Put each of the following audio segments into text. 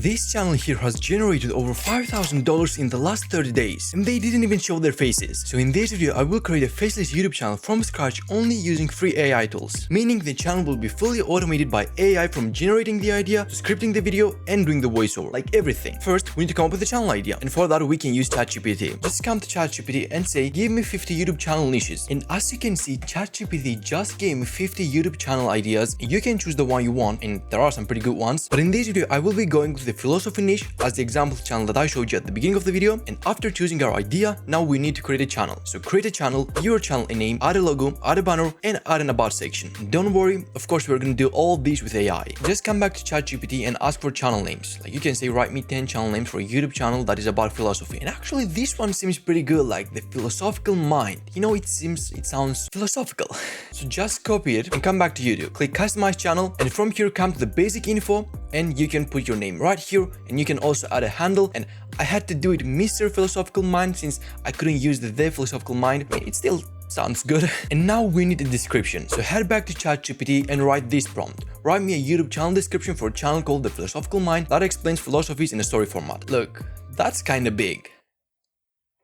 this channel here has generated over $5,000 in the last 30 days, and they didn't even show their faces. So in this video, I will create a faceless YouTube channel from scratch only using free AI tools, meaning the channel will be fully automated by AI from generating the idea to scripting the video and doing the voiceover, like everything. First, we need to come up with a channel idea, and for that we can use ChatGPT. Just come to ChatGPT and say, give me 50 YouTube channel niches. And as you can see, ChatGPT just gave me 50 YouTube channel ideas. You can choose the one you want, and there are some pretty good ones. But in this video, I will be going with the philosophy niche as the example channel that I showed you at the beginning of the video. And after choosing our idea, now we need to create a channel. So create a channel, give your channel a name, add a logo, add a banner, and add an about section. And don't worry, of course, we're going to do all these with AI. Just come back to ChatGPT and ask for channel names. Like you can say, write me 10 channel names for a YouTube channel that is about philosophy. And actually, this one seems pretty good, like the philosophical mind. You know, it sounds philosophical. So just copy it and come back to YouTube. Click customize channel, and from here come to the basic info, and you can put your name right here, and you can also add a handle. And I had to do it Mr. Philosophical Mind since I couldn't use the Philosophical Mind. I mean, it still sounds good. And now we need a description. So head back to ChatGPT and write this prompt. Write me a YouTube channel description for a channel called The Philosophical Mind that explains philosophies in a story format. Look, that's kinda big.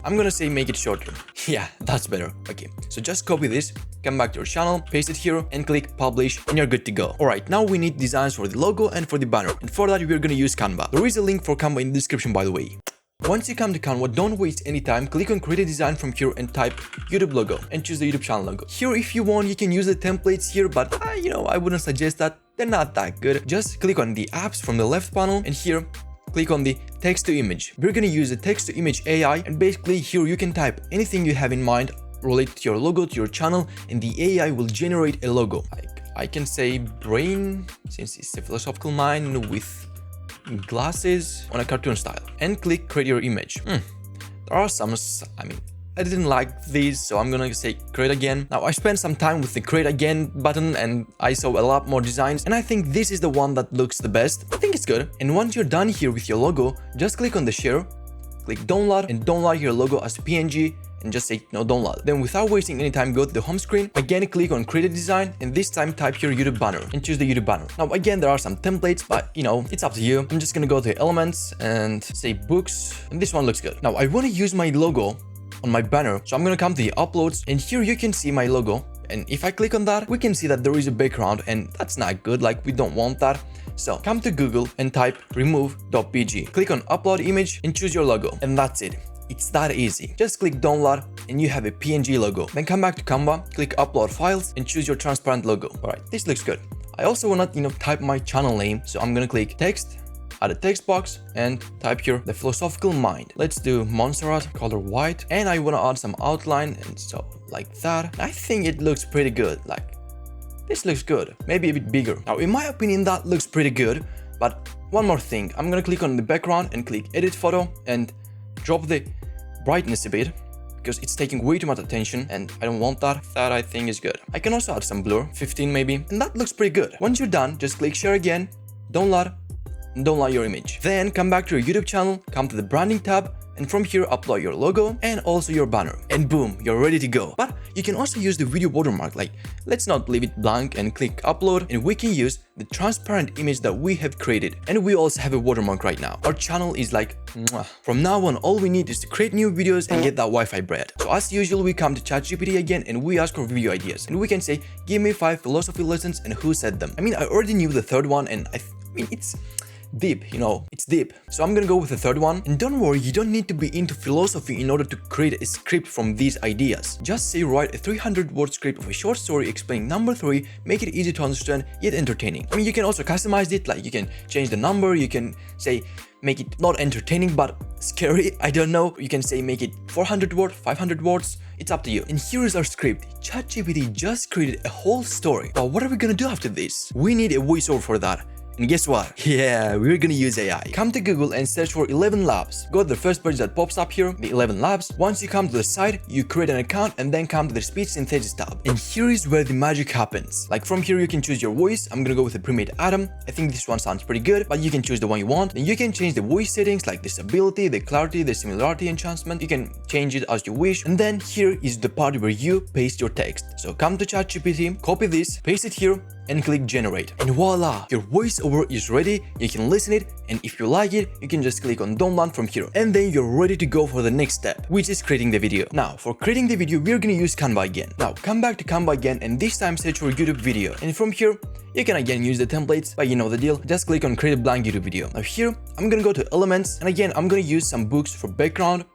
I'm gonna say make it shorter. Yeah, that's better. Okay, so just copy this, come back to your channel, paste it here, and click publish, and you're good to go. Alright, now we need designs for the logo and for the banner. And for that, we're gonna use Canva. There is a link for Canva in the description, by the way. Once you come to Canva, don't waste any time, click on create a design from here and type YouTube logo and choose the YouTube channel logo. Here, if you want, you can use the templates here, but you know, I wouldn't suggest that. They're not that good. Just click on the apps from the left panel, and here, click on the text to image. We're gonna use the text to image AI, and basically here you can type anything you have in mind related to your logo, to your channel, and the AI will generate a logo. Like I can say brain, since it's a philosophical mind with glasses on a cartoon style, and click create your image. There are some, I didn't like these, so I'm gonna say create again. Now I spent some time with the create again button, and I saw a lot more designs, and I think this is the one that looks the best. I think it's good. And once you're done here with your logo, just click on the share, click download, and download your logo as a PNG, and just say no download. Then without wasting any time, go to the home screen, again click on create a design, and this time type your YouTube banner and choose the YouTube banner. Now again, there are some templates, but you know, it's up to you. I'm just gonna go to elements and say books, and this one looks good. Now I want to use my logo on my banner, so I'm gonna come to the uploads, and here you can see my logo. And if I click on that, we can see that there is a background, and that's not good, like we don't want that. So come to Google and type remove.pg, click on upload image and choose your logo, and that's it. It's that easy. Just click download and you have a PNG logo. Then come back to Canva, click upload files, and choose your transparent logo. Alright, this looks good. I also wanna, type my channel name, so I'm gonna click text, add a text box, and type here The Philosophical Mind. Let's do Montserrat, color white, and I wanna add some outline, and so like that. I think it looks pretty good. Like this looks good, maybe a bit bigger. Now in my opinion, that looks pretty good, but one more thing. I'm gonna click on the background and click edit photo and drop the brightness a bit, because it's taking way too much attention, and I don't want that. That I think is good. I can also add some blur, 15 maybe, and that looks pretty good. Once you're done, just click share again, download, and download your image. Then come back to your YouTube channel, come to the branding tab, and from here upload your logo and also your banner, and boom, you're ready to go. But you can also use the video watermark. Like, let's not leave it blank and click upload, and we can use the transparent image that we have created, and we also have a watermark right now. Our channel is like mwah. From now on, all we need is to create new videos and get that Wi-Fi bread. So as usual, we come to ChatGPT again, and we ask for video ideas, and we can say, give me 5 philosophy lessons and who said them. I mean, I already knew the third one, and I mean it's deep, it's deep. So I'm gonna go with the third one. And don't worry, you don't need to be into philosophy in order to create a script from these ideas. Just say write a 300-word script of a short story explaining number 3, make it easy to understand yet entertaining. I mean, you can also customize it, like you can change the number, you can say make it not entertaining but scary, I don't know. You can say make it 400 words, 500 words, it's up to you. And here is our script. ChatGPT just created a whole story. But what are we gonna do after this? We need a voiceover for that. And guess what? Yeah, we're gonna use AI. Come to Google and search for 11 Labs. Go to the first page that pops up here, the 11 Labs. Once you come to the site, you create an account and then come to the speech synthesis tab. And here is where the magic happens. Like from here, you can choose your voice. I'm gonna go with the pre-made Adam. I think this one sounds pretty good, but you can choose the one you want. Then you can change the voice settings like the stability, the clarity, the similarity enhancement. You can change it as you wish. And then here is the part where you paste your text. So come to ChatGPT, copy this, paste it here, and click generate. And voila, your voiceover is ready. You can listen it, and if you like it, you can just click on download from here. And then you're ready to go for the next step, which is creating the video. Now, for creating the video, we're gonna use Canva again. Now, come back to Canva again, and this time search for YouTube video. And from here, you can again use the templates, but you know the deal. Just click on create a blank YouTube video. Now here, I'm gonna go to elements, and again, I'm gonna use some books for background.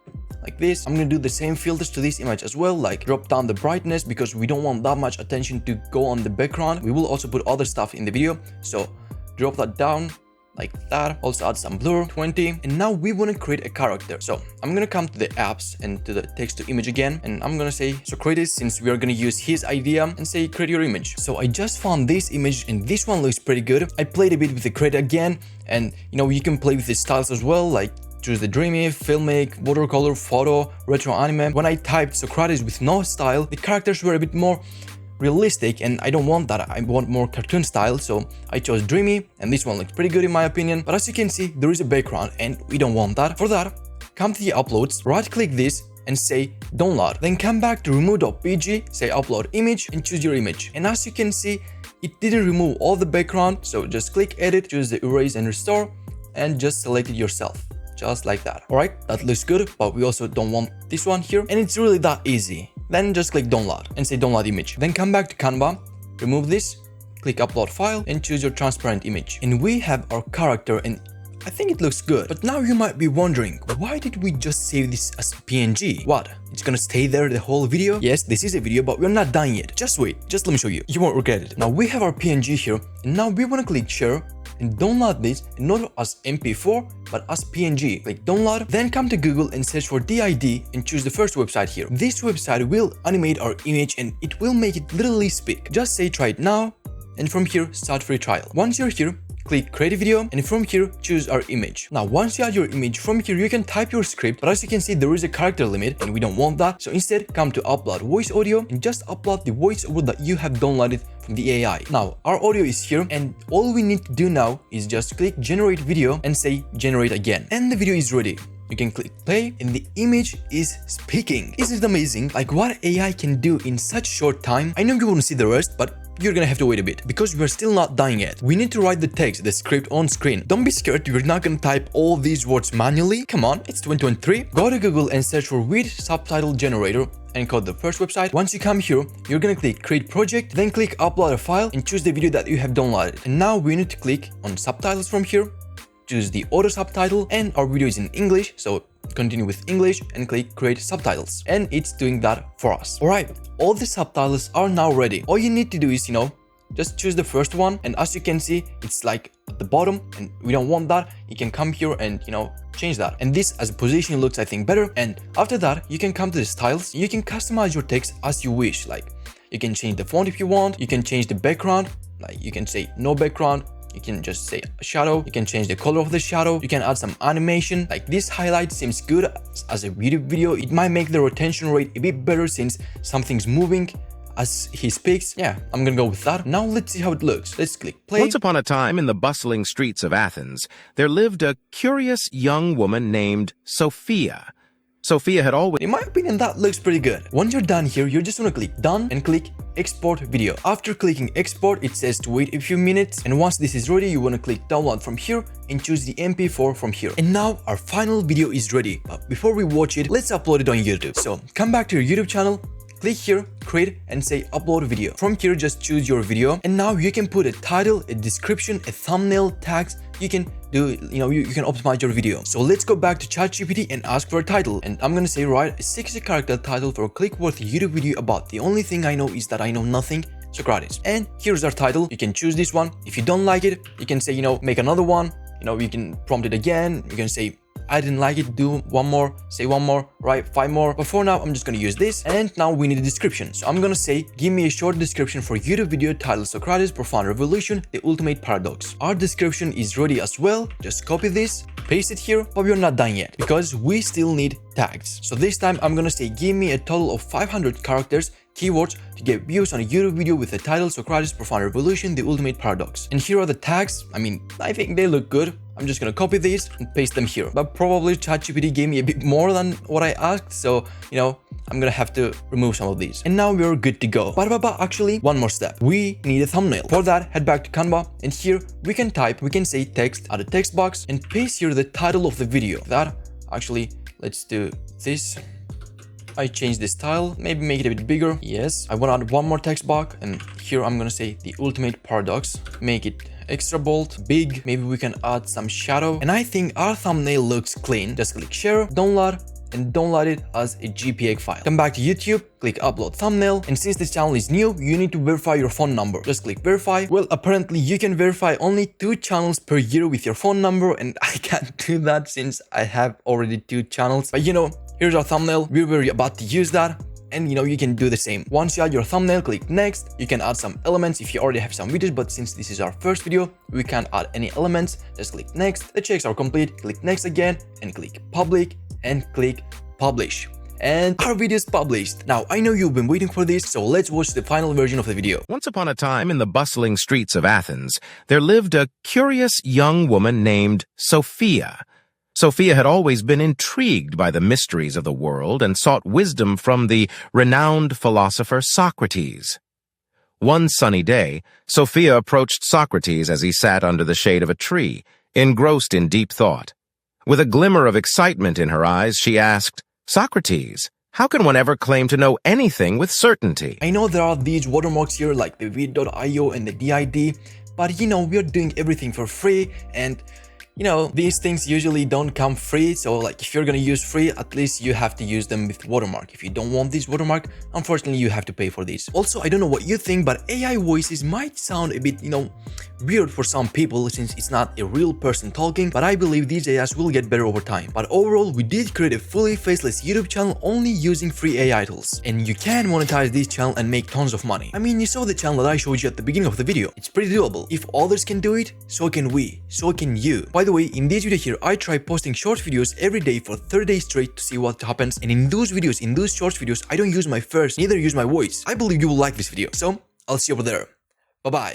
Like this. I'm gonna do the same filters to this image as well, like drop down the brightness because we don't want that much attention to go on the background. We will also put other stuff in the video, so drop that down like that. Also add some blur, 20. And now we want to create a character. So I'm gonna come to the apps and to the text to image again, and I'm gonna say, so create it, since we are gonna use his idea, and say create your image. So I just found this image, and this one looks pretty good. I played a bit with the create again, and you know, you can play with the styles as well, like choose the dreamy, filmic, watercolor, photo, retro anime. When I typed Socrates with no style, the characters were a bit more realistic, and I don't want that. I want more cartoon style, so I chose dreamy, and this one looks pretty good in my opinion. But as you can see, there is a background, and we don't want that. For that, come to the uploads, right click this, and say download. Then come back to remove.pg, say upload image, and choose your image. And as you can see, it didn't remove all the background, so just click edit, choose the erase and restore, and just select it yourself. Just like that. Alright, that looks good, but we also don't want this one here, and it's really that easy. Then just click download and say download image. Then come back to Canva, remove this, click upload file, and choose your transparent image. And we have our character, and I think it looks good. But now you might be wondering, why did we just save this as PNG? What? It's gonna stay there the whole video? Yes, this is a video, but we're not done yet. Just wait, just let me show you. You won't regret it. Now we have our PNG here, and now we wanna click share and download this, and not as MP4 but as PNG. Click download, then come to Google and search for DID and choose the first website here. This website will animate our image, and it will make it literally speak. Just say try it now, and from here start free trial. Once you're here, click create a video, and from here choose our image. Now once you add your image, from here you can type your script, but as you can see there is a character limit, and we don't want that. So instead come to upload voice audio, and just upload the voiceover that you have downloaded from the AI. Now our audio is here, and all we need to do now is just click generate video and say generate again, and the video is ready. You can click play, and the image is speaking. Isn't it amazing? Like what AI can do in such short time. I know you won't see the rest, but you're gonna have to wait a bit because we're still not done yet. We need to write the text, the script on screen. Don't be scared, you're not gonna type all these words manually. Come on, it's 2023. Go to Google and search for with subtitle generator and code the first website. Once you come here, you're gonna click create project, then click upload a file and choose the video that you have downloaded. And now we need to click on subtitles from here, choose the auto subtitle, and our video is in English, so continue with English and click create subtitles, and it's doing that for us. Alright, all the subtitles are now ready. All you need to do is, just choose the first one, and as you can see, it's like at the bottom, and we don't want that. You can come here and change that, and this as a position looks I think better. And after that, you can come to the styles. You can customize your text as you wish. Like you can change the font if you want, you can change the background, like you can say no background, you can just say a shadow, you can change the color of the shadow, you can add some animation. Like this highlight seems good as a YouTube video. It might make the retention rate a bit better since something's moving as he speaks. Yeah, I'm gonna go with that. Now let's see how it looks. Let's click play. Once upon a time in the bustling streets of Athens, there lived a curious young woman named Sophia. Sophia had always... In my opinion, that looks pretty good. Once you're done here, you just want to click done and click export video. After clicking export, it says to wait a few minutes, and once this is ready, you want to click download from here and choose the MP4 from here. And now our final video is ready. But before we watch it, let's upload it on YouTube. So come back to your YouTube channel, click here, create, and say upload video. From here, just choose your video, and now you can put a title, a description, a thumbnail, tags. You can do, you can optimize your video. So let's go back to ChatGPT and ask for a title, and I'm gonna say write a 60-character title for a click-worthy YouTube video about the only thing I know is that I know nothing, Socrates. And here's our title. You can choose this one. If you don't like it, you can say, make another one. You can prompt it again. You can say, I didn't like it, do one more, say one more, right, 5 more. But for now, I'm just gonna use this. And now we need a description. So I'm gonna say, give me a short description for YouTube video titled Socrates, Profound Revolution, The Ultimate Paradox. Our description is ready as well. Just copy this, paste it here, but we're not done yet because we still need tags. So this time I'm gonna say, give me a total of 500 characters, keywords to get views on a YouTube video with the title Socrates, Profound Revolution, The Ultimate Paradox. And here are the tags. I think they look good. I'm just gonna copy these and paste them here. But probably ChatGPT gave me a bit more than what I asked, so I'm gonna have to remove some of these. And now we're good to go. But actually, one more step. We need a thumbnail. For that, head back to Canva, and here we can say text at the text box and paste here the title of the video. Let's do this. I changed the style, maybe make it a bit bigger. Yes, I want to add one more text box, and here I'm gonna say the ultimate paradox. Make it extra bold, big. Maybe we can add some shadow. And I think our thumbnail looks clean. Just click share, download, and download it as a JPEG file. Come back to YouTube, click upload thumbnail, and since this channel is new, you need to verify your phone number. Just click verify. Well, apparently you can verify only 2 channels per year with your phone number, and I can't do that since I have already 2 channels. But here's our thumbnail. We were about to use that. And you can do the same. Once you add your thumbnail, click next. You can add some elements if you already have some videos, but since this is our first video, we can't add any elements. Just click next. The checks are complete. Click next again and click public and click publish. And our video is published. Now, I know you've been waiting for this, so let's watch the final version of the video. Once upon a time in the bustling streets of Athens, there lived a curious young woman named Sophia. Sophia had always been intrigued by the mysteries of the world and sought wisdom from the renowned philosopher Socrates. One sunny day, Sophia approached Socrates as he sat under the shade of a tree, engrossed in deep thought. With a glimmer of excitement in her eyes, she asked, "Socrates, how can one ever claim to know anything with certainty?" I know there are these watermarks here like the vid.io and the DID, but we are doing everything for free, and these things usually don't come free, so if you're gonna use free, at least you have to use them with watermark. If you don't want this watermark, unfortunately you have to pay for these. Also, I don't know what you think, but AI voices might sound a bit, weird for some people since it's not a real person talking, but I believe these AIs will get better over time. But overall, we did create a fully faceless YouTube channel only using free AI tools. And you can monetize this channel and make tons of money. I mean, you saw the channel that I showed you at the beginning of the video. It's pretty doable. If others can do it, so can we, so can you. By the way, in this video here, I try posting short videos every day for 30 days straight to see what happens. And in those short videos, I don't use my face, neither use my voice. I believe you will like this video. So, I'll see you over there. Bye-bye.